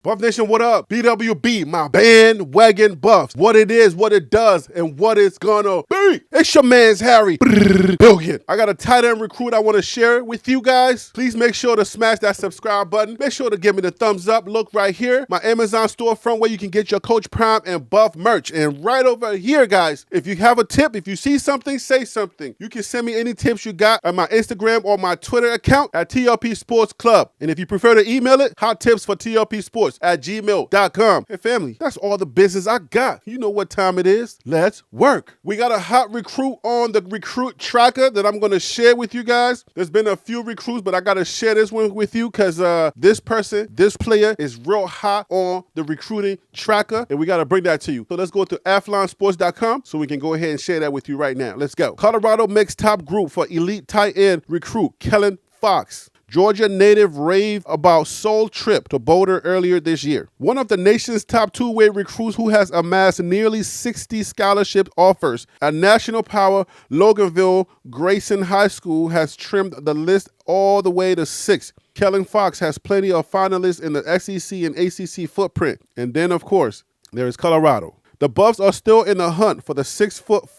Buff Nation, what up? BWB, my bandwagon buffs. What it is, what it does, and what it's gonna be. It's your man's Harry Billion. I got a tight end recruit I want to share with you guys. Please make sure to smash that subscribe button. Make sure to give me the thumbs up. Look right here, my Amazon storefront where you can get your Coach Prime and Buff merch. And right over here, guys, if you have a tip, if you see something, say something. You can send me any tips you got on my Instagram or my Twitter account at TLP Sports Club. And if you prefer to email it, hot tips for TLP Sports at gmail.com. Hey family, that's all the business I got. You know what time it is. Let's work. We got a hot recruit on the recruit tracker that I'm going to share with you guys. There's been a few recruits, but I got to share this one with you because this player is real hot on the recruiting tracker, and we got to bring that to you. So let's go to athlonsports.com so we can go ahead and share that with you right now. Let's go. Colorado makes top group for elite tight end recruit Kellen Fox. Georgia native raved about soul trip to Boulder earlier this year. One of the nation's top two-way recruits who has amassed nearly 60 scholarship offers at National Power Loganville Grayson High School has trimmed the list all the way to 6. Kellen Fox has plenty of finalists in the SEC and ACC footprint. And then, of course, there is Colorado. The Buffs are still in the hunt for the 6'4",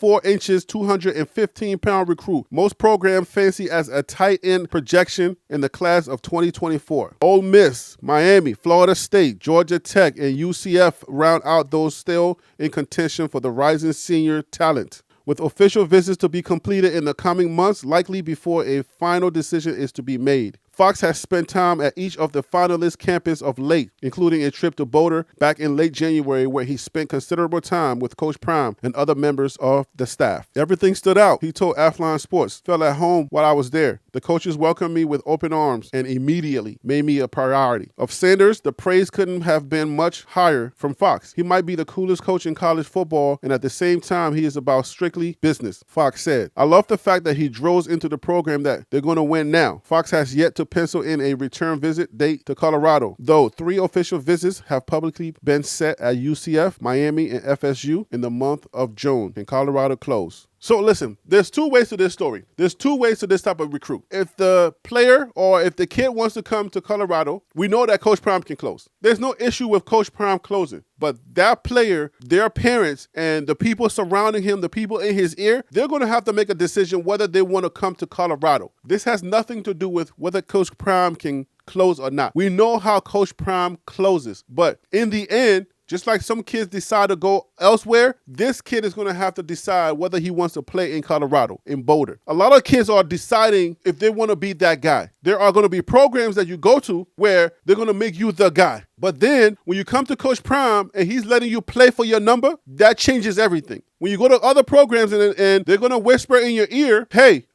215-pound recruit most programs fancy as a tight end projection in the class of 2024. Ole Miss, Miami, Florida State, Georgia Tech, and UCF round out those still in contention for the rising senior talent, with official visits to be completed in the coming months, likely before a final decision is to be made. Fox has spent time at each of the finalist campuses of late, including a trip to Boulder back in late January where he spent considerable time with Coach Prime and other members of the staff. Everything stood out, he told Athlon Sports. Felt at home while I was there. The coaches welcomed me with open arms and immediately made me a priority. Of Sanders, the praise couldn't have been much higher from Fox. He might be the coolest coach in college football, and at the same time, he is about strictly business, Fox said. I love the fact that he drills into the program that they're going to win now. Fox has yet to pencil in a return visit date to Colorado, though 3 official visits have publicly been set at UCF, Miami, and FSU in the month of June. Can Colorado close? So listen, there's 2 ways to this story. There's 2 ways to this type of recruit. If the player or if the kid wants to come to Colorado, we know that Coach Prime can close. There's no issue with Coach Prime closing. But that player, their parents, and the people surrounding him, the people in his ear, they're going to have to make a decision whether they want to come to Colorado. This has nothing to do with whether Coach Prime can close or not. We know how Coach Prime closes. But in the end, just like some kids decide to go elsewhere, this kid is going to have to decide whether he wants to play in Colorado, in Boulder. A lot of kids are deciding if they want to be that guy. There are going to be programs that you go to where they're going to make you the guy. But then when you come to Coach Prime and he's letting you play for your number, that changes everything. When you go to other programs and they're going to whisper in your ear, hey,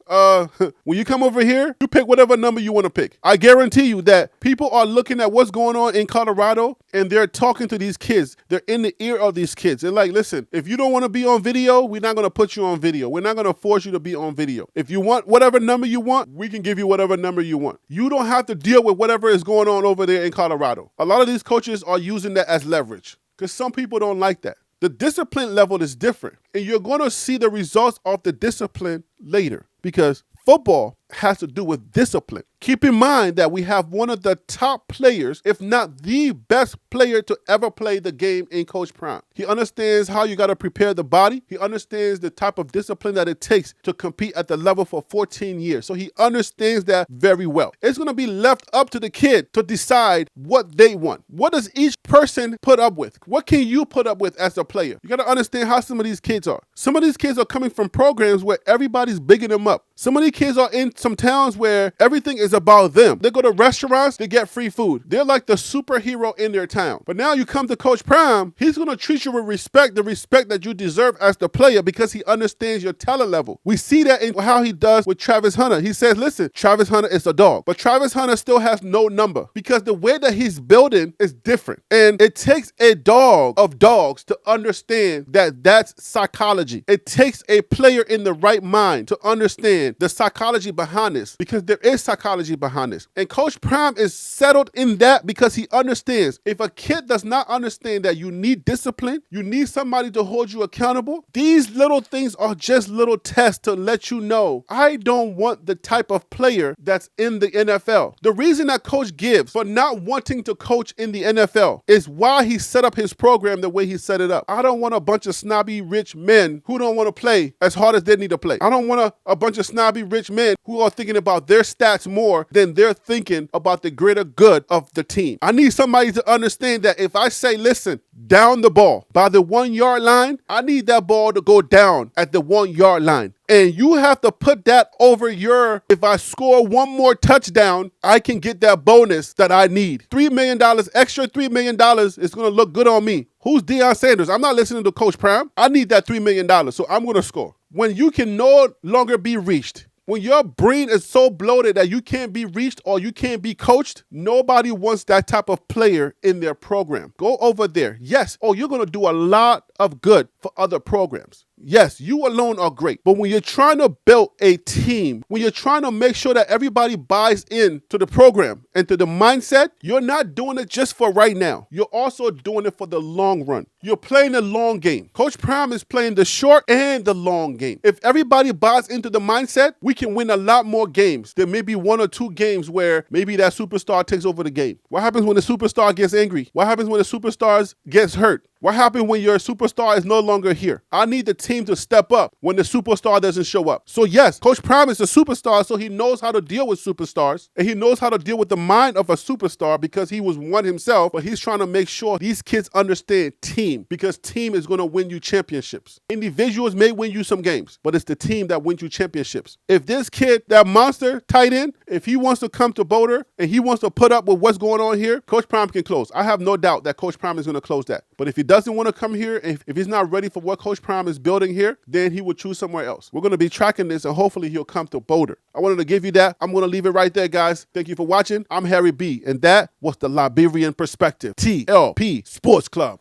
when you come over here, you pick whatever number you want to pick. I guarantee you that people are looking at what's going on in Colorado and they're talking to these kids. They're in the ear of these kids. They're like, listen, if you don't want to be on video, we're not going to put you on video. We're not going to force you to be on video. If you want whatever number you want, we can give you whatever number you want. You don't have to deal with whatever is going on over there in Colorado. A lot of these coaches are using that as leverage because some people don't like that. The discipline level is different, and you're going to see the results of the discipline later because football has to do with discipline. Keep in mind that we have one of the top players, if not the best player to ever play the game in Coach Prime. He understands how you got to prepare the body. He understands the type of discipline that it takes to compete at the level for 14 years. So he understands that very well. It's going to be left up to the kid to decide what they want. What does each person put up with? What can you put up with as a player? You got to understand how some of these kids are. Some of these kids are coming from programs where everybody's bigging them up. Some of these kids are in some towns where everything is about them. They go to restaurants, they get free food. They're like the superhero in their town. But now you come to Coach Prime, he's going to treat you with respect, the respect that you deserve as the player because he understands your talent level. We see that in how he does with Travis Hunter. He says, listen, Travis Hunter is a dog. But Travis Hunter still has no number because the way that he's building is different. And it takes a dog of dogs to understand that that's psychology. It takes a player in the right mind to understand the psychology behind behind this because there is psychology behind this. And Coach Prime is settled in that because he understands if a kid does not understand that you need discipline, you need somebody to hold you accountable, these little things are just little tests to let you know, I don't want the type of player that's in the NFL. The reason that Coach gives for not wanting to coach in the NFL is why he set up his program the way he set it up. I don't want a bunch of snobby rich men who don't want to play as hard as they need to play. I don't want a bunch of snobby rich men who are thinking about their stats more than they're thinking about the greater good of the team. I need somebody to understand that if I say, listen, down the ball by the 1 yard line, I need that ball to go down at the 1 yard line. And you have to put that over if I score one more touchdown, I can get that bonus that I need. $3 million, extra $3 million is going to look good on me. Who's Deion Sanders? I'm not listening to Coach Prime. I need that $3 million, so I'm going to score. When you can no longer be reached, when your brain is so bloated that you can't be reached or you can't be coached, nobody wants that type of player in their program. Go over there. Yes, you're going to do a lot of good for other programs. Yes, you alone are great. But when you're trying to build a team, when you're trying to make sure that everybody buys in to the program and to the mindset, you're not doing it just for right now. You're also doing it for the long run. You're playing the long game. Coach Prime is playing the short and the long game. If everybody buys into the mindset, we can win a lot more games. There may be 1 or 2 games where maybe that superstar takes over the game. What happens when the superstar gets angry? What happens when the superstar gets hurt? What happens when your superstar is no longer here? I need the team to step up when the superstar doesn't show up. So yes, Coach Prime is a superstar, so he knows how to deal with superstars, and he knows how to deal with the mind of a superstar because he was one himself, but he's trying to make sure these kids understand team, because team is going to win you championships. Individuals may win you some games, but it's the team that wins you championships. If this kid, that monster tight end, if he wants to come to Boulder and he wants to put up with what's going on here, Coach Prime can close. I have no doubt that Coach Prime is going to close that. But if he doesn't want to come here, if he's not ready for what Coach Prime is building here, then he would choose somewhere else. We're going to be tracking this, and hopefully he'll come to Boulder. I wanted to give you that. I'm going to leave it right there, guys. Thank you for watching. I'm Harry B, and that was the Liberian Perspective. TLP Sports Club.